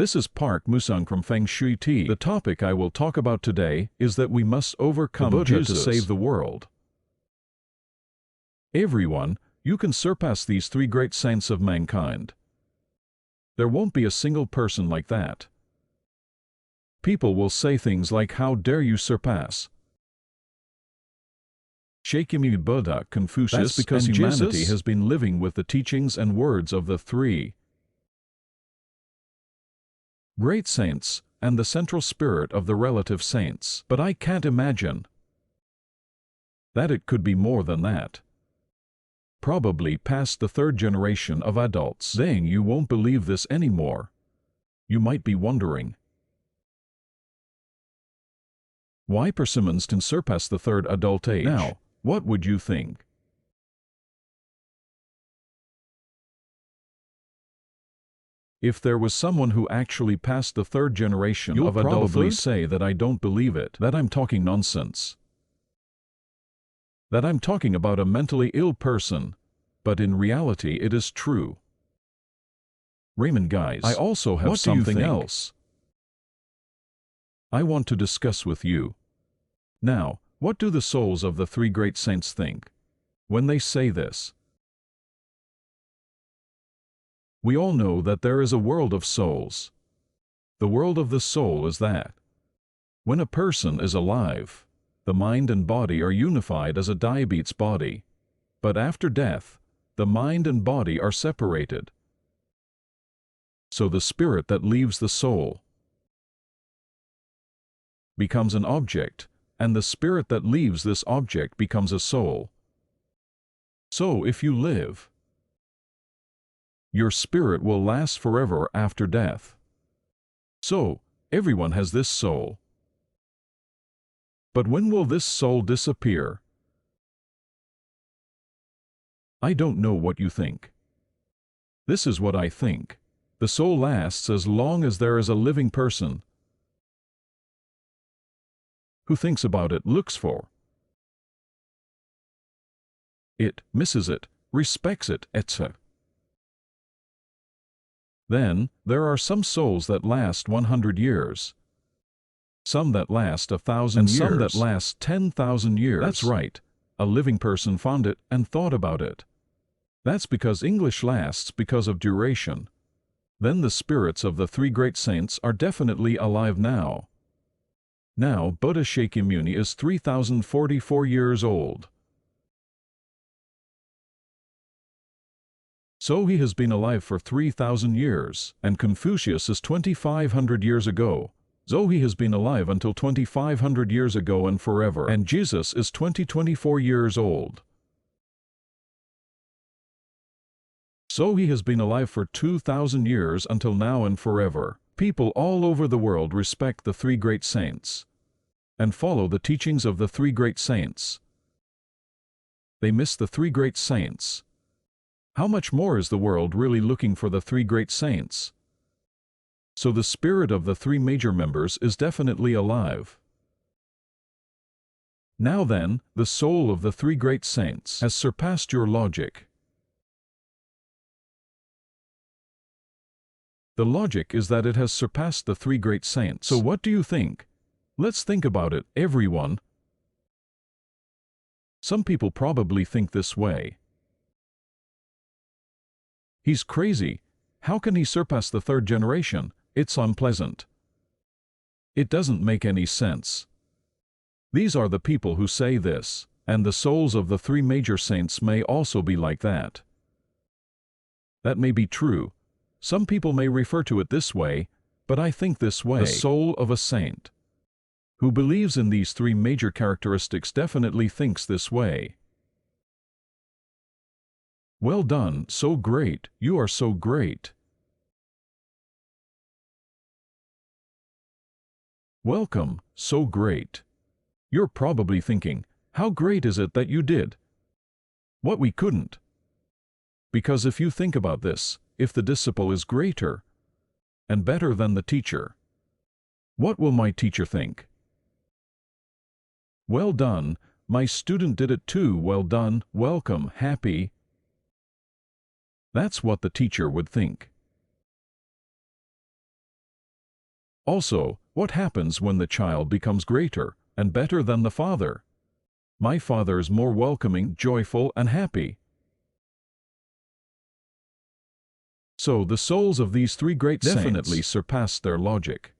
This is Park Musang from Feng Shui Tea. The topic I will talk about today is that we must overcome Buddha to save the world. Everyone, you can surpass these three great saints of mankind. There won't be a single person like that. People will say things like, "How dare you surpass Shakyamuni Buddha, Confucius, That's because and humanity Jesus has been living with the teachings and words of the three great saints and the central spirit of the relative saints. But I can't imagine that it could be more than that. Probably past the third generation of adults. Dang, you won't believe this anymore. You might be wondering why persimmons can surpass the third adult age. Now, what would you think? If there was someone who actually passed the third generation of adulthood, probably say that I don't believe it, that I'm talking nonsense, that I'm talking about a mentally ill person, but in reality it is true. Raymond, guys, I also have something else I want to discuss with you. Now, what do the souls of the three great saints think when they say this? We all know that there is a world of souls. The world of the soul is that when a person is alive, the mind and body are unified as a diabetes body, but after death, the mind and body are separated. So the spirit that leaves the soul becomes an object, and the spirit that leaves this object becomes a soul. So if you live, your spirit will last forever after death. So, everyone has this soul. But when will this soul disappear? I don't know what you think. This is what I think. The soul lasts as long as there is a living person who thinks about it, looks for it, misses it, respects it, etc. Then, there are some souls that last 100 years, some that last 1,000 years, and some that last 10,000 years. That's right, a living person found it and thought about it. That's because English lasts because of duration. Then the spirits of the three great saints are definitely alive now. Now, Buddha Shakyamuni is 3,044 years old. So he has been alive for 3,000 years, and Confucius is 2,500 years ago. So he has been alive until 2,500 years ago and forever, and Jesus is 24 years old. So he has been alive for 2,000 years until now and forever. People all over the world respect the three great saints and follow the teachings of the three great saints. They miss the three great saints. How much more is the world really looking for the three great saints? So the spirit of the three major members is definitely alive. Now then, the soul of the three great saints has surpassed your logic. The logic is that it has surpassed the three great saints. So what do you think? Let's think about it, everyone. Some people probably think this way. He's crazy. How can he surpass the third generation? It's unpleasant. It doesn't make any sense. These are the people who say this, and the souls of the three major saints may also be like that. That may be true. Some people may refer to it this way, but I think this way. The soul of a saint who believes in these three major characteristics definitely thinks this way. Well done, so great, you are so great. Welcome, so great. You're probably thinking, how great is it that you did what we couldn't? Because if you think about this, if the disciple is greater and better than the teacher, what will my teacher think? Well done, my student did it too, well done, welcome, happy. That's what the teacher would think. Also, what happens when the child becomes greater and better than the father? My father is more welcoming, joyful, and happy. So the souls of these three great saints definitely surpassed their logic.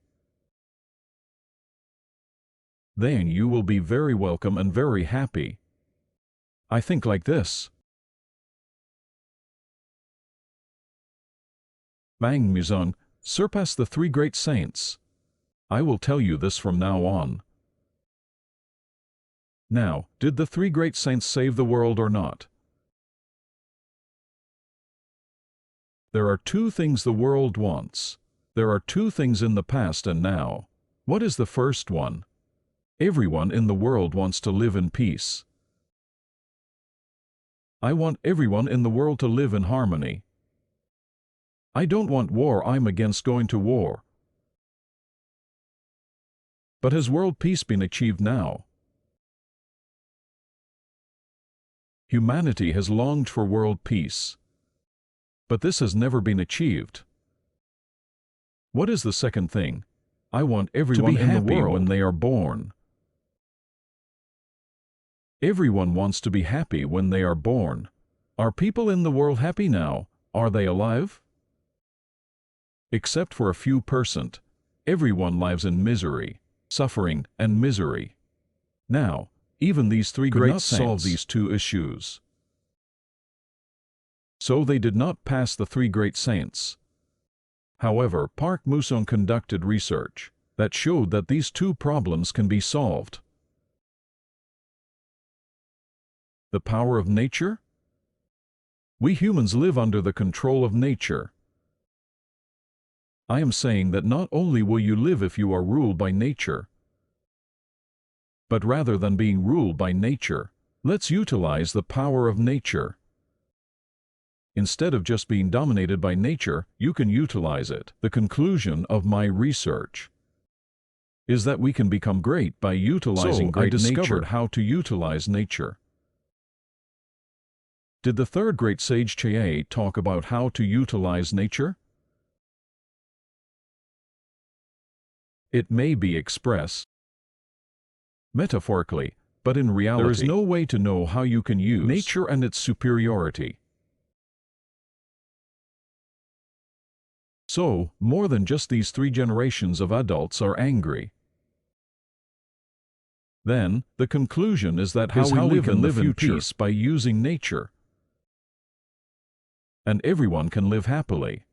Then you will be very welcome and very happy. I think like this. Bang Muzong, surpass the three great saints. I will tell you this from now on. Now, did the three great saints save the world or not? There are two things the world wants. There are two things in the past and now. What is the first one? Everyone in the world wants to live in peace. I want everyone in the world to live in harmony. I don't want war. I'm against going to war. But has world peace been achieved now? Humanity has longed for world peace. But this has never been achieved. What is the second thing? I want everyone in the world when they are born. Everyone wants to be happy when they are born. Are people in the world happy now? Are they alive? Except for a few %, everyone lives in misery, suffering, and misery. Now, even these three great saints solve these two issues. So they did not pass the three great saints. However, Park Musong conducted research that showed that these two problems can be solved. The power of nature? We humans live under the control of nature. I am saying that not only will you live if you are ruled by nature, but rather than being ruled by nature, let's utilize the power of nature. Instead of just being dominated by nature, you can utilize it. The conclusion of my research is that we can become great by utilizing great nature. I discovered how to utilize nature. Did the third great sage Che talk about how to utilize nature? It may be expressed metaphorically, but in reality, there is no way to know how you can use nature and its superiority. So, more than just these three generations of adults are angry. Then, the conclusion is that how we can live in peace by using nature. And everyone can live happily.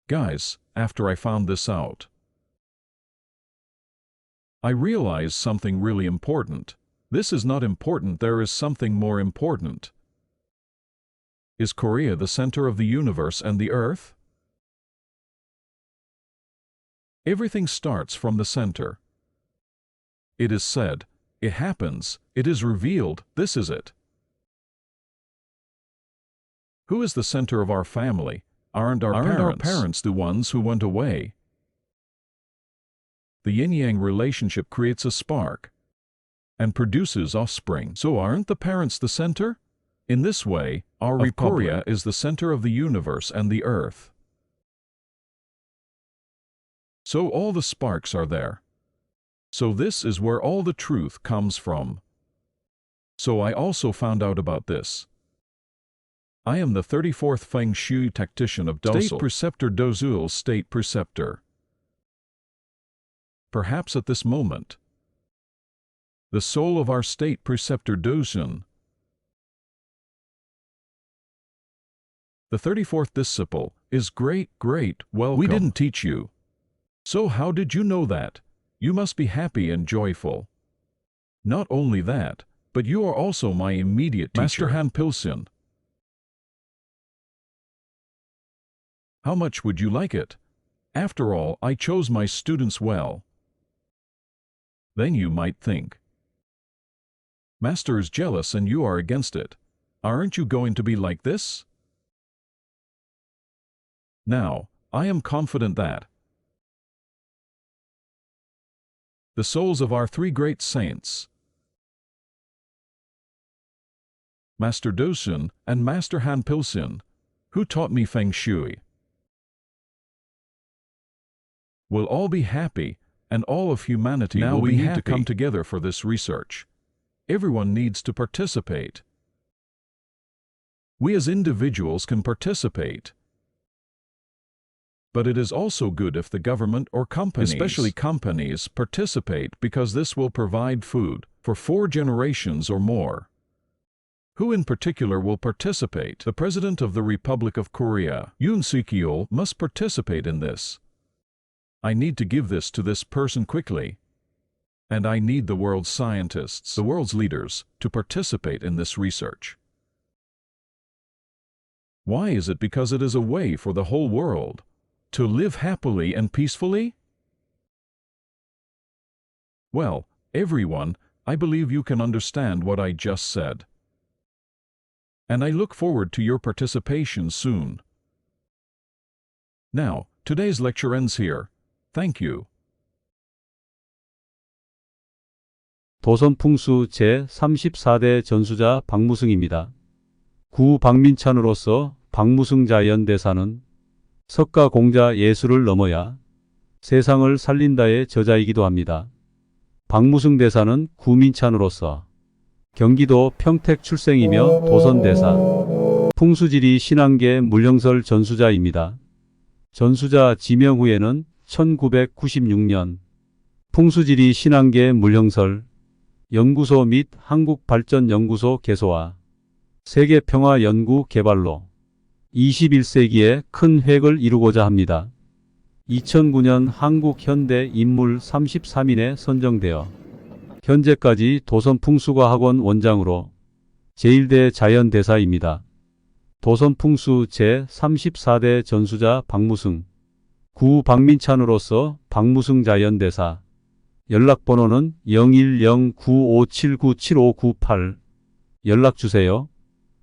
Guys, after I found this out, I realized something really important. This is not important, there is something more important. Is Korea the center of the universe and the earth? Everything starts from the center. It is said, it happens, it is revealed, this is it. Who is the center of our family? Aren't our parents the ones who went away? The yin-yang relationship creates a spark and produces offspring. So aren't the parents the center? In this way, our Korea is the center of the universe and the earth. So all the sparks are there. So this is where all the truth comes from. So I also found out about this. I am the 34th Feng Shui tactician of Dosal. State Preceptor Dozul's State Preceptor. Perhaps at this moment, the soul of our State Preceptor Dozun, the 34th disciple, is great, welcome. We didn't teach you. So how did you know that? You must be happy and joyful. Not only that, but you are also my immediate teacher. Master Han Pilsin. How much would you like it? After all, I chose my students well. Then you might think, Master is jealous and you are against it. Aren't you going to be like this? Now, I am confident that the souls of our three great saints, Master Dosun and Master Han Pilsin, who taught me Feng Shui, We'll all be happy, and all of humanity Now will we be need happy to come to come together for this research. Everyone needs to participate. We as individuals can participate. But it is also good if the government or companies, especially companies, participate because this will provide food for 4 generations or more. Who in particular will participate? The President of the Republic of Korea, Yoon Suk-yeol, must participate in this. I need to give this to this person quickly. And I need the world's scientists, the world's leaders, to participate in this research. Why is it? Because it is a way for the whole world to live happily and peacefully? Well, everyone, I believe you can understand what I just said. And I look forward to your participation soon. Now, today's lecture ends here. Thank you. 도선풍수 제34대 전수자 박무승입니다. 구 박민찬으로서 박무승 자연대사는 석가공자 예술을 넘어야 세상을 살린다의 저자이기도 합니다. 박무승 대사는 구민찬으로서 경기도 평택 출생이며 도선대사, 풍수지리 신앙계 물령설 전수자입니다. 전수자 지명 후에는 1996년 풍수지리 신앙계 물령설 연구소 및 한국발전연구소 개소와 세계평화연구 개발로 21세기에 큰 획을 이루고자 합니다. 2009년 한국현대인물 33인에 선정되어 현재까지 도선풍수과학원 원장으로 제1대 자연대사입니다. 도선풍수 제34대 전수자 박무승, 구 박민찬으로서 박무승 자연대사, 연락번호는 010-9579-7598 연락주세요.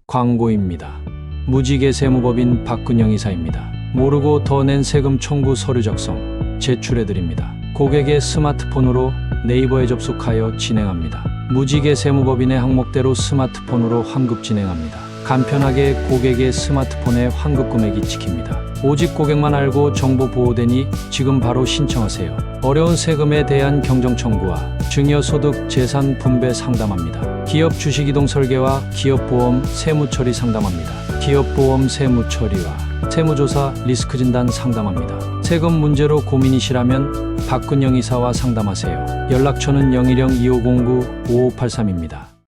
광고입니다. 무지개 세무법인 박근영 이사입니다. 모르고 더 낸 세금 청구 서류 작성 제출해드립니다. 고객의 스마트폰으로 네이버에 접속하여 진행합니다. 무지개 세무법인의 항목대로 스마트폰으로 환급 진행합니다. 간편하게 고객의 스마트폰에 환급 금액이 찍힙니다. 오직 고객만 알고 정보 보호되니 지금 바로 신청하세요. 어려운 세금에 대한 경정 청구와 증여소득 재산 분배 상담합니다. 기업 주식이동 설계와 기업보험 세무처리 상담합니다. 기업보험 세무처리와 세무조사 리스크 진단 상담합니다. 세금 문제로 고민이시라면 박근영 이사와 상담하세요. 연락처는 010-2509-5583입니다.